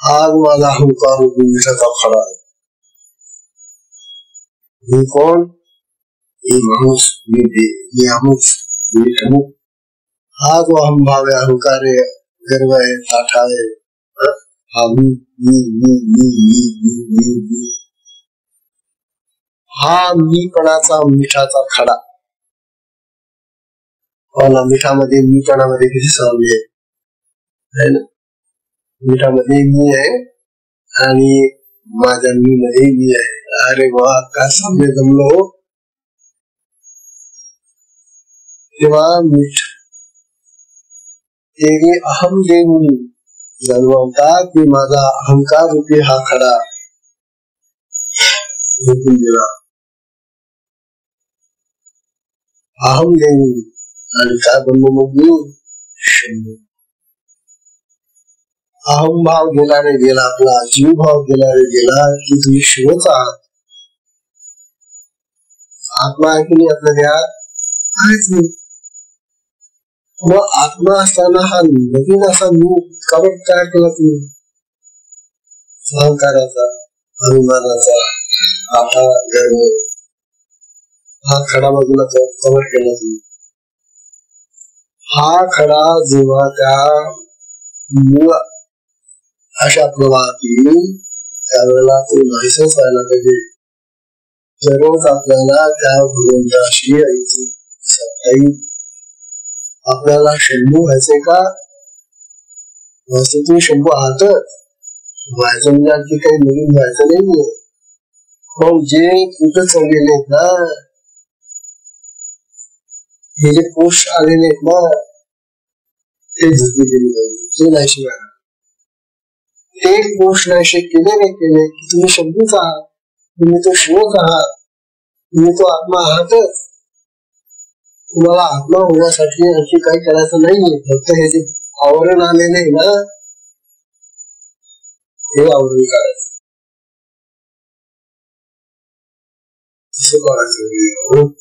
आज माझा अहंकार मिठाचा खडा आहे. मी कोण, मी माणूस, मी अमुक, मी ठमुक. हा जो अहम भाव आहे, अहंकार आहे, गर्व आहे, ताठा आहे, हा हा मीपणाचा मिठाचा खडा. मिठामध्ये मीपणामध्ये किती साम्य आहे ना. मिठामध्ये मी आहे आणि माझ्या मी मध्ये मी आहे. अरे वा, काय साम्य जमलो. तेव्हा मीठ तेरी अहम देऊन जाणवतात की माझा अहंकार रूपी हा खडा झोपून गेला. अहम देऊन आणि काय बनलो मग मी, शंभू. अहम भाव गेला रे गेला, आपला जीव भाव गेला रे गेला की तुम्ही शिवच आहात. आत्मा आहे की नाही आपल्या देहात, आहेच नाही. मग आत्मा असताना हा नवीन असा मी कवर तयार केला तुम्ही, अहंकाराचा, अभिमानाचा, आपला गर्व, हा खडा बाजूला कवर केला तुम्ही. हा खडा जेव्हा त्या मूळ अशा प्रवाहातील त्यावेळेला तो नाहीसच व्हायला पाहिजे. दररोज आपल्याला त्या भगवंताशी आपल्याला शंभू व्हायचंय का, तुम्ही शंभू आहातच. व्हायचं म्हणजे आणखी काही नवीन व्हायचं नाहीये. पण जे कुठं चढलेले आहेत ना, हे जे पोष आलेले आहेत ना, ते झुकले गेले, ते नाही शिवाय. ते पोष नाही केले नाही केले की तुम्ही शंभूच आहात, तुम्ही तो शिवच आहात, तुम्ही तो आत्मा आहातच. तुम्हाला आत्मा होण्यासाठी आणखी काही करायचं नाहीये. फक्त हे जे आवरण आलेले आहे ना, हे आवरण करायचं. तसं करायचं.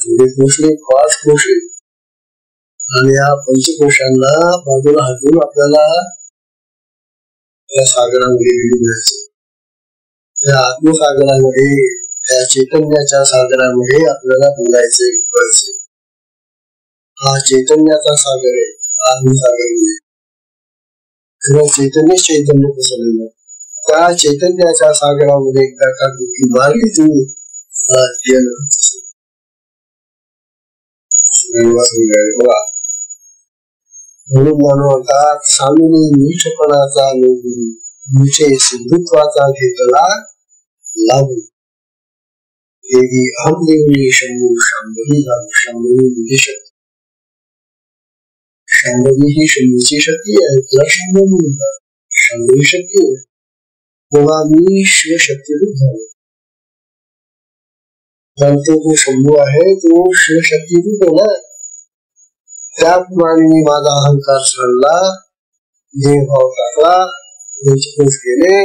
थोडे पोषले, 5 पोषले, आणि या पंचकोशांना बाजूला हटवून आपल्याला त्या सागरामध्ये गेली जायचं. त्या आत्मसागरामध्ये, त्या चैतन्याच्या सागरामध्ये आपल्याला बोलायचे. हा चैतन्याचा सागर आहे, आत्मसागर नाही. किंवा चैतन्य पसरलेलं. त्या चैतन्याच्या सागरामध्ये एकदा का डुबकी मारली तुम्ही, बघा. म्हणून म्हणतात, स्वामीने नीचपणाचा लोगुरू, नीचे सिंधुत्वाचा घेतला लागू. देवी अहम देवी शंभू शांभवी लागू. शांभवी म्हणजे शक्ती. शांभवी ही शंभूची शक्ती आहे, तिला शांभवी म्हणतात. शांभवी शक्ती आहे. तेव्हा मी शिवशक्तीरूप झालो. तो जो शंभू आहे तो शिवशक्तीरूप आहे ना. त्याप्रमाणे मी माझा अहंकार सोडला, देवभाव टाकला, पंचकोश केले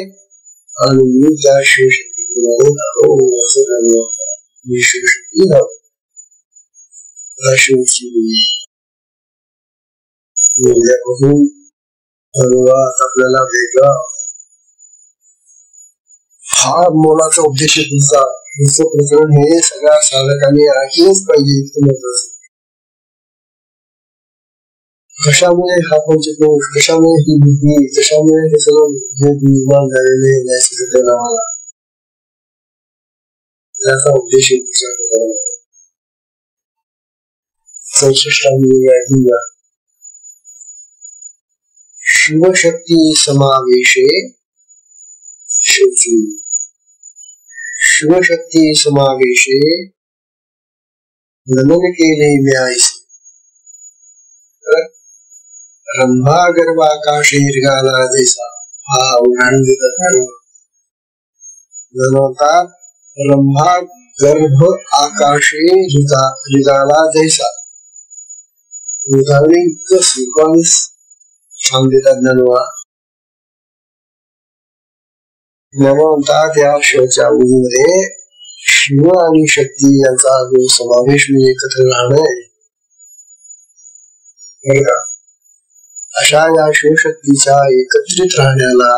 आणि मी त्या शिवशक्ती असं झालो. मी शिवशक्ती झालो. शिवची उद्यापासून धन्यवाद आपल्याला वेगळा. हा मोलाचा उद्देश तुमचा. तुमचं प्रकरण हे सगळ्या साधकांनी ऐकलंच पाहिजे. इतकं महत्वाचं. कशामुळे हा पंचकोश, कशामुळे ही बुद्धी, कशामुळे हे सगळं जे निर्माण झालेले नैसर्गिक नावाला, त्याचा उद्देश आहे. 64 शिवशक्ती समावेशे शिवची. शिवशक्ती समावेशे नमन केले न्यायसे. रंभा गर्भाकाशे रिगाला जैसा. हा उदाहरण देतात. म्हणतात रंभा गर्भ आकाशे रिगाला जैसा. उदाहरणे इतकं सिक्वेन्स छान देतात ज्ञानवा. म्हणतात या शौचावलीमध्ये शिव आणि शक्ती यांचा जो समावेश म्हणजे एकत्र राहणं आहे. अशा या शिवशक्तीच्या एकत्रित राहण्याला,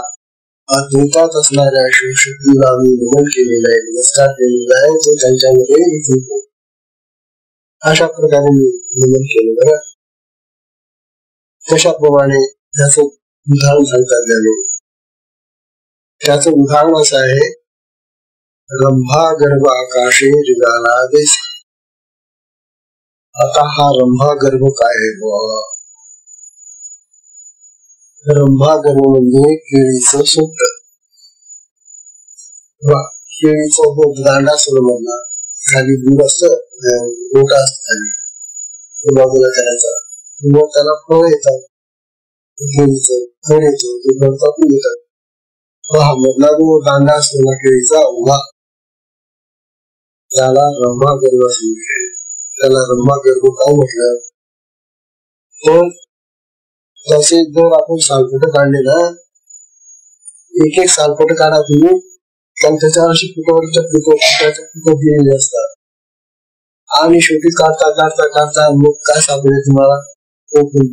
अद्वैतात असणाऱ्या शिवशक्तीला मी नमन केलेला आहे, नमस्कार केलेला आहे. तो त्यांच्यामध्ये येतो. अशा प्रकारे मी नमन केलं. बरं, तशाप्रमाणे त्याचं उदाहरण सांगतात ज्ञानी. त्याचं उदाहरण असं आहे, रंभा गर्भ आकाशे रिगाला जैसा. आता हा रंभा गर्भ काय आहे? रंभा गर्भ म्हणजे केळीचं सोट. केळीचं दांडा सोडला खाली दूर असत, मोठा असत खाली बाजूला करायचा. मग त्याला फळ येतात, केळीचं फळ येतो, ते फळ कापून येतात. हा मधला जो दांडा असतो ना केळीचा उभा, त्याला रंभा गर्भ असं म्हटलं. त्याला रंभा गर्भ काय म्हटलं? तर तसे जर आपण सालपट काढले ना, एक एक सालपट काढा तुम्ही, कारण त्याच्यावर अशी फुटावरच्या फुटं दिलेले असतात. आणि शेवटी काढता काढता काढता मग काय सापडेल तुम्हाला? कोकण.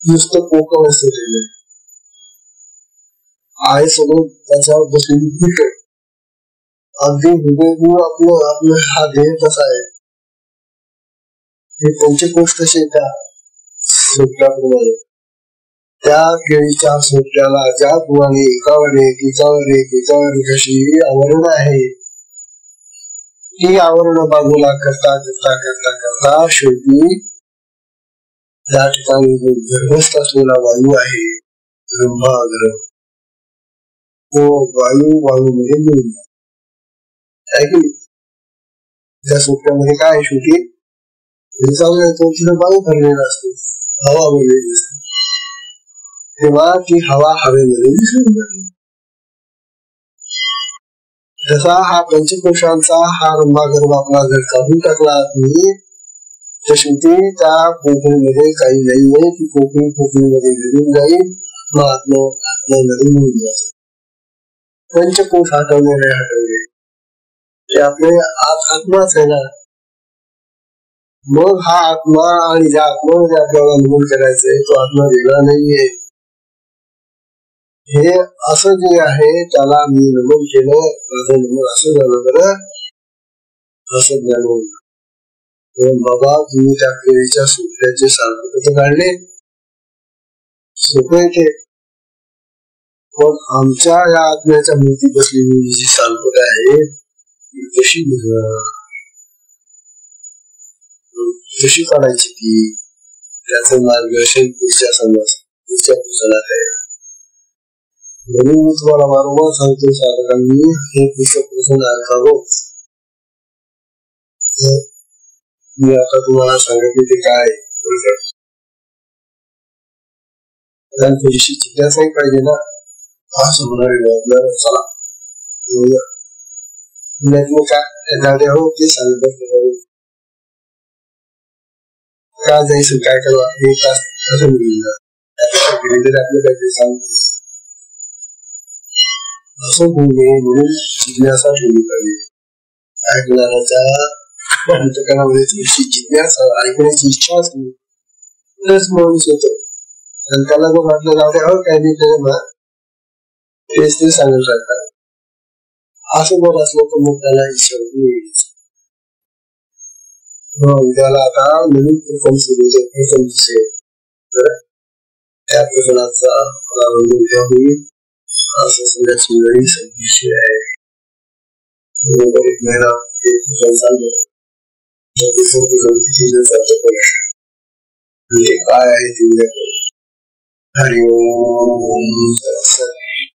नुसतं कोकण असतं ते आहे सगळं त्याच्यावर बसलेली फुट. अगदी हुबेहूब आपलं हा ध्येय कसा आहे. हे पंचकोश कसे त्या सोपल्याप्रमाणे, त्या केळीच्या सोपल्याला ज्याप्रमाणे एकावर एक एकावर एक एकावर कशी आवरण आहे, ती आवरण बाजूला करता करता करता करता शेवटी त्या ठिकाणी जो गर्भस्थ असलेला वायू आहे, रंभा गर्भ, तो वायूमध्ये मिळून जातो. त्या सोपल्यामध्ये काय आहे? शेवटी तो तिथे वायू भरलेला असतो, हवा भरलेली असते. तेव्हा ती हवा हवेमध्ये मिसळून जाते. जसा हा पंचकोशांचा हा रंभा गर्भ आपला जर काढून टाकला तुम्ही, तर शेवटी त्या कोकणीमध्ये काही नाहीये. ती कोकणीमध्ये मिळून जाईल, आत्म्यामध्ये मिळून जाईल. पंचकोश हटवले ते आपले आत्माच आहे ना. मग हा आत्मा आणि ज्या आत्म्यामध्ये आपल्याला नमन करायचंय तो आत्मा वेगळा नाहीये. हे असं जे आहे त्याला मी नमन केलं, माझं नमन असं झालं बरं, असं ज्ञान होईल. बाबा तुम्ही त्या केळीच्या सुटल्याचे सारखं काढले, सोपं येते, पण आमच्या या आत्म्याच्या मूर्ती बसलेली जी सालपत आहे कशी कशी काढायची ती, त्याचं मार्गदर्शन पुढच्या समाज पुढच्या पुस्तकात आहे. म्हणून मी तुम्हाला वारंवार सांगतो साधकांनी हे पुस्तक प्रसंग ऐकावं. मी आता तुम्हाला सांगितले ते काय थोडीशी जिज्ञासाही पाहिजे ना. असं होणार चला काय हो ते सांगत का जायचं काय करावं हे तास कसं मिळलं आपलं काहीतरी सांगतो असं बोलणे. म्हणून जिज्ञासा ठेवली पाहिजे. ऐकणाऱ्याच्या अंतकरणामध्ये थोडीशी जिज्ञासा, ऐकण्याची इच्छा असली तरच माणूस होतो. आणि त्याला जर वाटलं जाऊ द्या काय नाही त्याला तेच ते सांगत राहतात, असं जर असलं तर मग त्याला इच्छा होईल. उद्याला आता नवीन प्रकरण सुरू होते, प्रथम दिसेल तर त्या प्रकरणाचा प्रारंभ उद्या होईल. असं सगळ्या सुंदरी संदेशी आहे. एक महिना एक प्रकरण चाललं काय आहे ते उद्या. हरिओम.